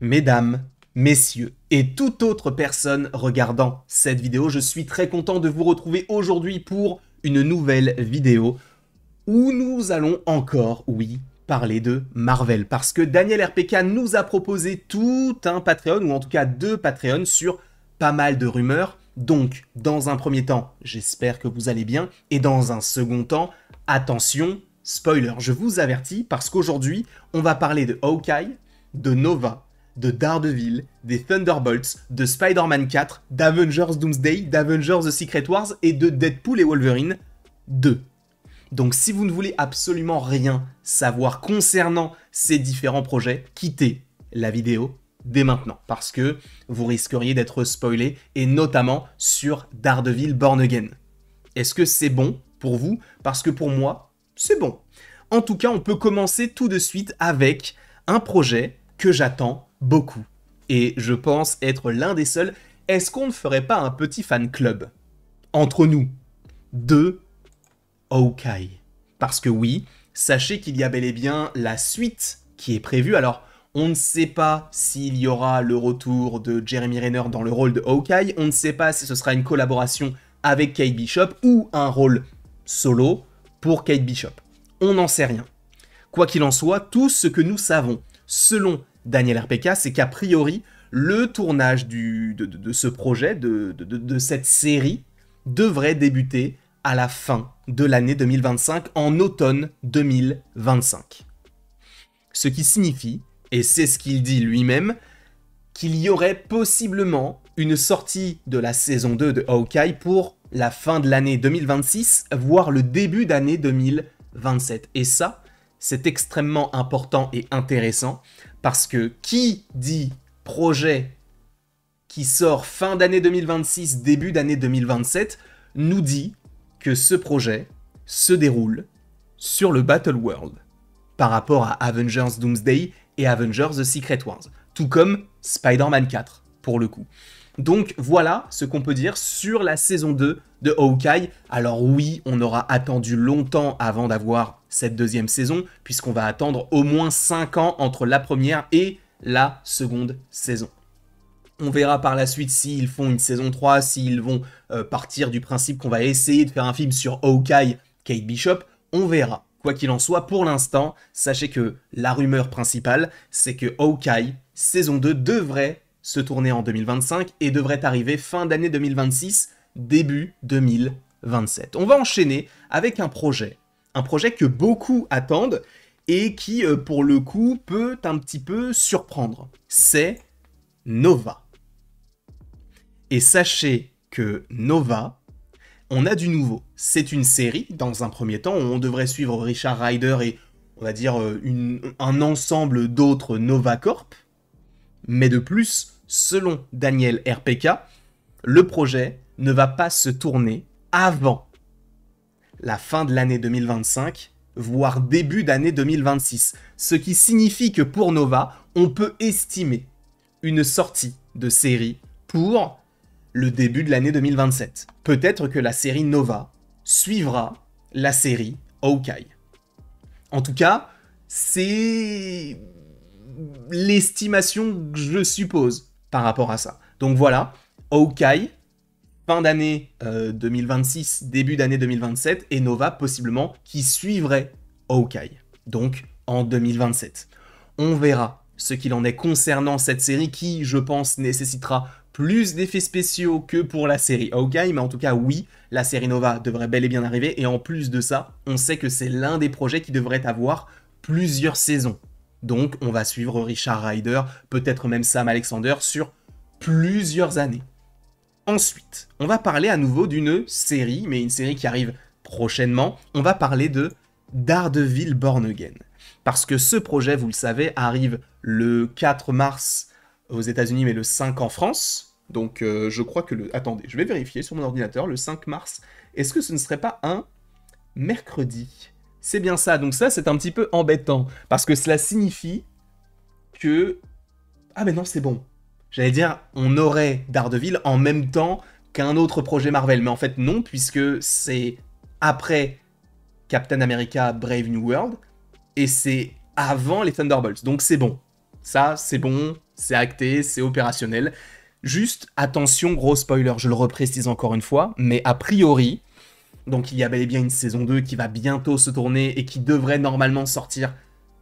Mesdames, messieurs et toute autre personne regardant cette vidéo, je suis très content de vous retrouver aujourd'hui pour une nouvelle vidéo où nous allons encore, oui, parler de Marvel. Parce que Daniel RPK nous a proposé tout un Patreon, ou en tout cas 2 Patreons sur pas mal de rumeurs. Donc, dans un premier temps, j'espère que vous allez bien. Et dans un second temps, attention, spoiler, je vous avertis, parce qu'aujourd'hui, on va parler de Hawkeye, de Nova, de Daredevil, des Thunderbolts, de Spider-Man 4, d'Avengers Doomsday, d'Avengers The Secret Wars et de Deadpool et Wolverine 2. Donc si vous ne voulez absolument rien savoir concernant ces différents projets, quittez la vidéo dès maintenant, parce que vous risqueriez d'être spoilé, et notamment sur Daredevil Born Again. Est-ce que c'est bon pour vous? Parce que pour moi, c'est bon. En tout cas, on peut commencer tout de suite avec un projet que j'attends beaucoup. Et je pense être l'un des seuls. Est-ce qu'on ne ferait pas un petit fan club entre nous de Hawkeye? Parce que oui, sachez qu'il y a bel et bien la suite qui est prévue. Alors, on ne sait pas s'il y aura le retour de Jeremy Renner dans le rôle de Hawkeye. On ne sait pas si ce sera une collaboration avec Kate Bishop ou un rôle solo pour Kate Bishop. On n'en sait rien. Quoi qu'il en soit, tout ce que nous savons, selon Daniel RPK, c'est qu'a priori, le tournage de ce projet, de cette série, devrait débuter à la fin de l'année 2025, en automne 2025. Ce qui signifie, et c'est ce qu'il dit lui-même, qu'il y aurait possiblement une sortie de la saison 2 de Hawkeye pour la fin de l'année 2026, voire le début d'année 2027. Et ça, c'est extrêmement important et intéressant, parce que qui dit projet qui sort fin d'année 2026, début d'année 2027, nous dit que ce projet se déroule sur le Battle World, par rapport à Avengers Doomsday et Avengers The Secret Wars, tout comme Spider-Man 4, pour le coup. Donc voilà ce qu'on peut dire sur la saison 2 de Hawkeye. Alors oui, on aura attendu longtemps avant d'avoir cette deuxième saison, puisqu'on va attendre au moins 5 ans entre la première et la seconde saison. On verra par la suite s'ils font une saison 3, s'ils vont partir du principe qu'on va essayer de faire un film sur Hawkeye, Kate Bishop, on verra. Quoi qu'il en soit, pour l'instant, sachez que la rumeur principale, c'est que Hawkeye, saison 2, devrait se tourner en 2025 et devrait arriver fin d'année 2026, début 2027. On va enchaîner avec un projet que beaucoup attendent et qui, pour le coup, peut un petit peu surprendre. C'est Nova. Et sachez que Nova, on a du nouveau. C'est une série, dans un premier temps, où on devrait suivre Richard Rider et, on va dire, un ensemble d'autres Nova Corp. Mais de plus, selon Daniel RPK, le projet ne va pas se tourner avant la fin de l'année 2025, voire début d'année 2026. Ce qui signifie que pour Nova, on peut estimer une sortie de série pour le début de l'année 2027. Peut-être que la série Nova suivra la série Hawkeye. En tout cas, c'est l'estimation que je suppose par rapport à ça. Donc voilà, Hawkeye, fin d'année 2026, début d'année 2027, et Nova possiblement qui suivrait Hawkeye, donc en 2027. On verra ce qu'il en est concernant cette série qui, je pense, nécessitera plus d'effets spéciaux que pour la série Hawkeye, mais en tout cas, oui, la série Nova devrait bel et bien arriver, et en plus de ça, on sait que c'est l'un des projets qui devrait avoir plusieurs saisons. Donc, on va suivre Richard Rider, peut-être même Sam Alexander, sur plusieurs années. Ensuite, on va parler à nouveau d'une série, mais une série qui arrive prochainement. On va parler de Daredevil Born Again. Parce que ce projet, vous le savez, arrive le 4 mars aux États-Unis, mais le 5 en France. Donc, je crois que le... Attendez, je vais vérifier sur mon ordinateur, le 5 mars. Est-ce que ce ne serait pas un mercredi? C'est bien ça. Donc ça, c'est un petit peu embêtant. Parce que cela signifie que... Ah mais non, c'est bon. J'allais dire, on aurait Daredevil en même temps qu'un autre projet Marvel. Mais en fait, non, puisque c'est après Captain America Brave New World. Et c'est avant les Thunderbolts. Donc c'est bon. Ça, c'est bon. c'est acté, c'est opérationnel. Juste, attention, gros spoiler, je le reprécise encore une fois, mais a priori, donc il y a bel et bien une saison 2 qui va bientôt se tourner et qui devrait normalement sortir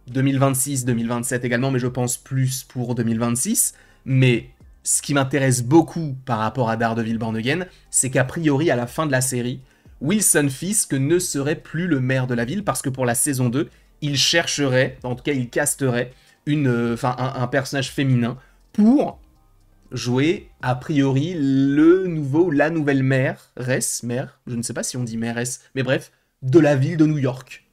2026, 2027 également, mais je pense plus pour 2026. Mais ce qui m'intéresse beaucoup par rapport à Daredevil Born Again, c'est qu'a priori, à la fin de la série, Wilson Fisk ne serait plus le maire de la ville, parce que pour la saison 2, il chercherait, en tout cas il casterait, un personnage féminin pour jouer, a priori, la nouvelle mairesse, je ne sais pas si on dit mairesse, mais bref, de la ville de New York.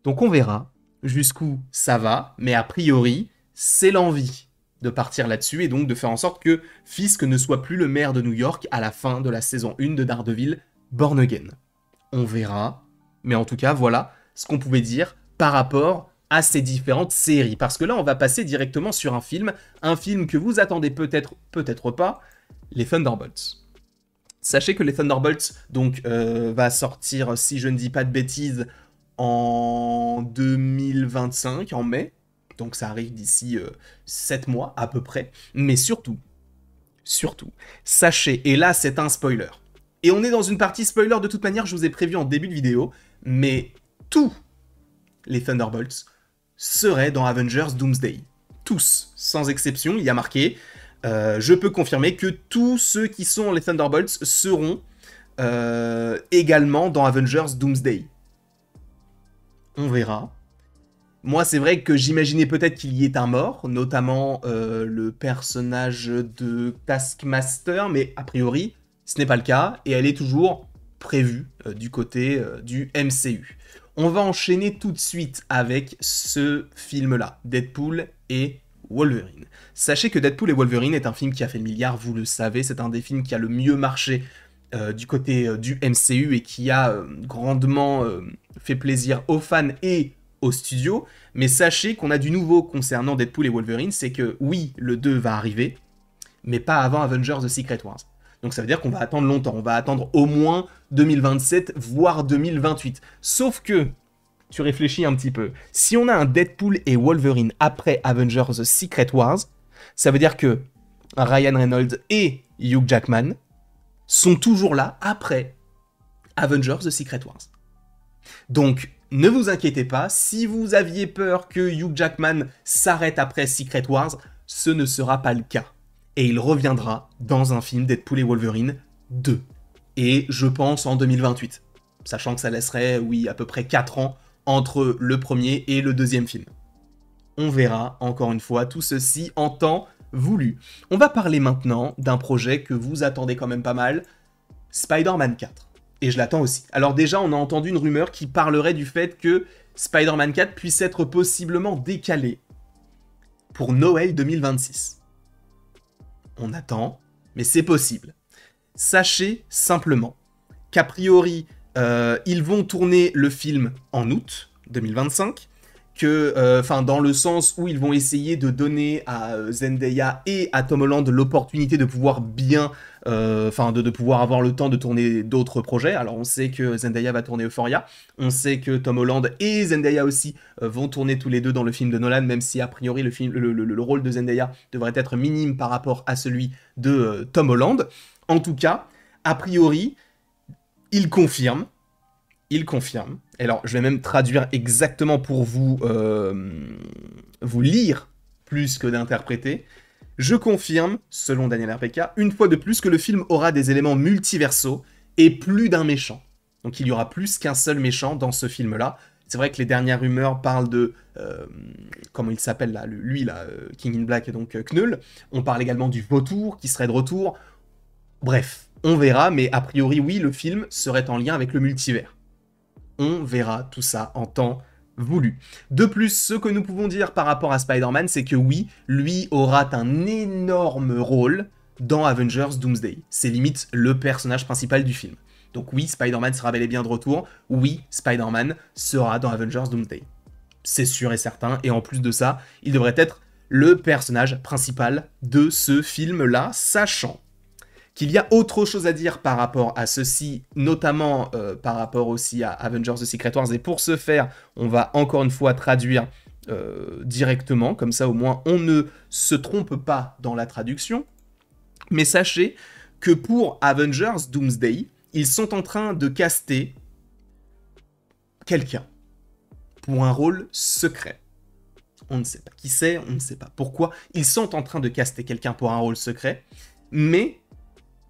Donc on verra jusqu'où ça va, mais a priori, c'est l'envie de partir là-dessus, et donc de faire en sorte que Fisk ne soit plus le maire de New York à la fin de la saison 1 de Daredevil Born Again. On verra, mais en tout cas, voilà ce qu'on pouvait dire par rapport à ces différentes séries. Parce que là, on va passer directement sur un film que vous attendez peut-être, peut-être pas, les Thunderbolts. Sachez que les Thunderbolts, donc, va sortir, si je ne dis pas de bêtises, en 2025, en mai. Donc ça arrive d'ici 7 mois à peu près. Mais surtout, sachez, et là c'est un spoiler. Et on est dans une partie spoiler de toute manière, je vous ai prévu en début de vidéo, mais tous les Thunderbolts seraient dans Avengers Doomsday. Tous, sans exception, il y a marqué. Je peux confirmer que tous ceux qui sont les Thunderbolts seront également dans Avengers Doomsday. On verra. Moi, c'est vrai que j'imaginais peut-être qu'il y ait un mort, notamment le personnage de Taskmaster, mais a priori, ce n'est pas le cas, et elle est toujours prévue du côté du MCU. On va enchaîner tout de suite avec ce film-là, Deadpool et Wolverine. Sachez que Deadpool et Wolverine est un film qui a fait le milliard, vous le savez, c'est un des films qui a le mieux marché du côté du MCU et qui a grandement fait plaisir aux fans et au studio, mais sachez qu'on a du nouveau concernant Deadpool et Wolverine, c'est que oui, le 2 va arriver, mais pas avant Avengers The Secret Wars. Donc ça veut dire qu'on va attendre longtemps, on va attendre au moins 2027, voire 2028. Sauf que, tu réfléchis un petit peu, si on a un Deadpool et Wolverine après Avengers The Secret Wars, ça veut dire que Ryan Reynolds et Hugh Jackman sont toujours là après Avengers The Secret Wars. Donc, ne vous inquiétez pas, si vous aviez peur que Hugh Jackman s'arrête après Secret Wars, ce ne sera pas le cas. Et il reviendra dans un film Deadpool et Wolverine 2. Et je pense en 2028. Sachant que ça laisserait, oui, à peu près 4 ans entre le premier et le deuxième film. On verra, encore une fois, tout ceci en temps voulu. On va parler maintenant d'un projet que vous attendez quand même pas mal, Spider-Man 4. Et je l'attends aussi. Alors déjà, on a entendu une rumeur qui parlerait du fait que Spider-Man 4 puisse être possiblement décalé pour Noël 2026. On attend, mais c'est possible. Sachez simplement qu'a priori, ils vont tourner le film en août 2025, dans le sens où ils vont essayer de donner à Zendaya et à Tom Holland l'opportunité de pouvoir de pouvoir avoir le temps de tourner d'autres projets. Alors on sait que Zendaya va tourner Euphoria, on sait que Tom Holland et Zendaya aussi vont tourner tous les deux dans le film de Nolan, même si a priori le rôle de Zendaya devrait être minime par rapport à celui de Tom Holland. En tout cas, a priori, il confirme. Alors, je vais même traduire exactement pour vous lire plus que d'interpréter. Je confirme, selon Daniel RPK, une fois de plus que le film aura des éléments multiversaux et plus d'un méchant. Donc il y aura plus qu'un seul méchant dans ce film-là. C'est vrai que les dernières rumeurs parlent de... comment il s'appelle là, King in Black, et donc Knull. On parle également du vautour qui serait de retour. Bref, on verra, mais a priori, oui, le film serait en lien avec le multivers. On verra tout ça en temps voulu. De plus, ce que nous pouvons dire par rapport à Spider-Man, c'est que oui, lui aura un énorme rôle dans Avengers Doomsday. C'est limite le personnage principal du film. Donc oui, Spider-Man sera bel et bien de retour. Oui, Spider-Man sera dans Avengers Doomsday. C'est sûr et certain. Et en plus de ça, il devrait être le personnage principal de ce film-là, sachant qu'il y a autre chose à dire par rapport à ceci, notamment par rapport aussi à Avengers The Secret Wars. Et pour ce faire, on va encore une fois traduire directement, comme ça au moins on ne se trompe pas dans la traduction. Mais sachez que pour Avengers Doomsday, ils sont en train de caster quelqu'un pour un rôle secret. On ne sait pas qui c'est, on ne sait pas pourquoi. Ils sont en train de caster quelqu'un pour un rôle secret, mais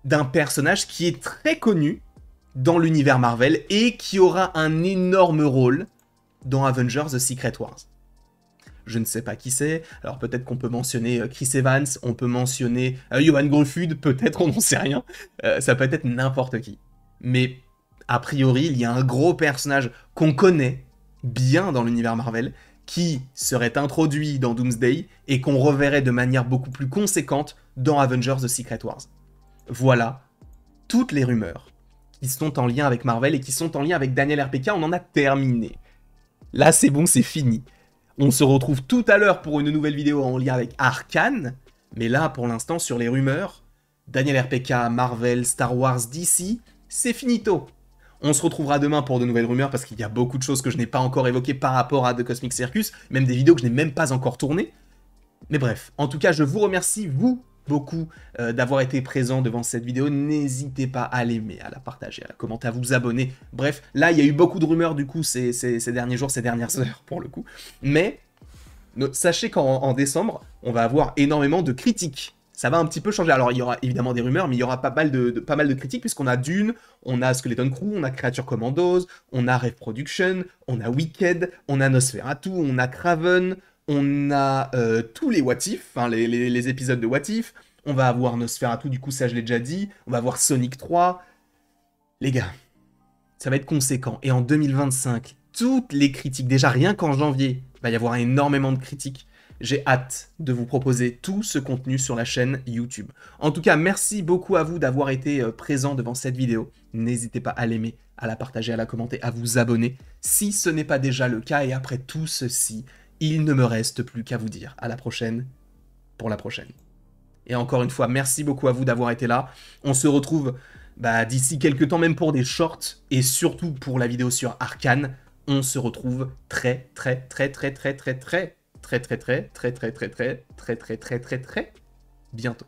d'un personnage qui est très connu dans l'univers Marvel et qui aura un énorme rôle dans Avengers The Secret Wars. Je ne sais pas qui c'est, alors peut-être qu'on peut mentionner Chris Evans, on peut mentionner Johan Gruffudd, peut-être, on n'en sait rien, ça peut être n'importe qui. Mais a priori, il y a un gros personnage qu'on connaît bien dans l'univers Marvel, qui serait introduit dans Doomsday et qu'on reverrait de manière beaucoup plus conséquente dans Avengers The Secret Wars. Voilà toutes les rumeurs qui sont en lien avec Marvel et qui sont en lien avec Daniel RPK, on en a terminé. Là c'est bon, c'est fini. On se retrouve tout à l'heure pour une nouvelle vidéo en lien avec Arcane, mais là pour l'instant sur les rumeurs, Daniel RPK, Marvel, Star Wars, DC, c'est finito. On se retrouvera demain pour de nouvelles rumeurs parce qu'il y a beaucoup de choses que je n'ai pas encore évoquées par rapport à The Cosmic Circus, même des vidéos que je n'ai même pas encore tournées. Mais bref, en tout cas, je vous remercie, vous, beaucoup, d'avoir été présent devant cette vidéo. N'hésitez pas à l'aimer, à la partager, à la commenter, à vous abonner. Bref, là, il y a eu beaucoup de rumeurs, du coup, ces derniers jours, ces dernières heures, pour le coup. Mais sachez qu'en décembre, on va avoir énormément de critiques. Ça va un petit peu changer. Alors, il y aura évidemment des rumeurs, mais il y aura pas mal de critiques, puisqu'on a Dune, on a Skeleton Crew, on a Creature Commandos, on a Rave Production, on a Wicked, on a Nosferatu, on a Kraven, on a tous les What If, hein, les épisodes de What If, on va avoir Nosferatu, du coup, ça je l'ai déjà dit, on va avoir Sonic 3. Les gars, ça va être conséquent. Et en 2025, toutes les critiques, déjà rien qu'en janvier, il va y avoir énormément de critiques. J'ai hâte de vous proposer tout ce contenu sur la chaîne YouTube. En tout cas, merci beaucoup à vous d'avoir été présent devant cette vidéo. N'hésitez pas à l'aimer, à la partager, à la commenter, à vous abonner, si ce n'est pas déjà le cas. Et après tout ceci, il ne me reste plus qu'à vous dire à la prochaine pour la prochaine. Et encore une fois, merci beaucoup à vous d'avoir été là. On se retrouve d'ici quelques temps, même pour des shorts, et surtout pour la vidéo sur Arcane. On se retrouve très bientôt.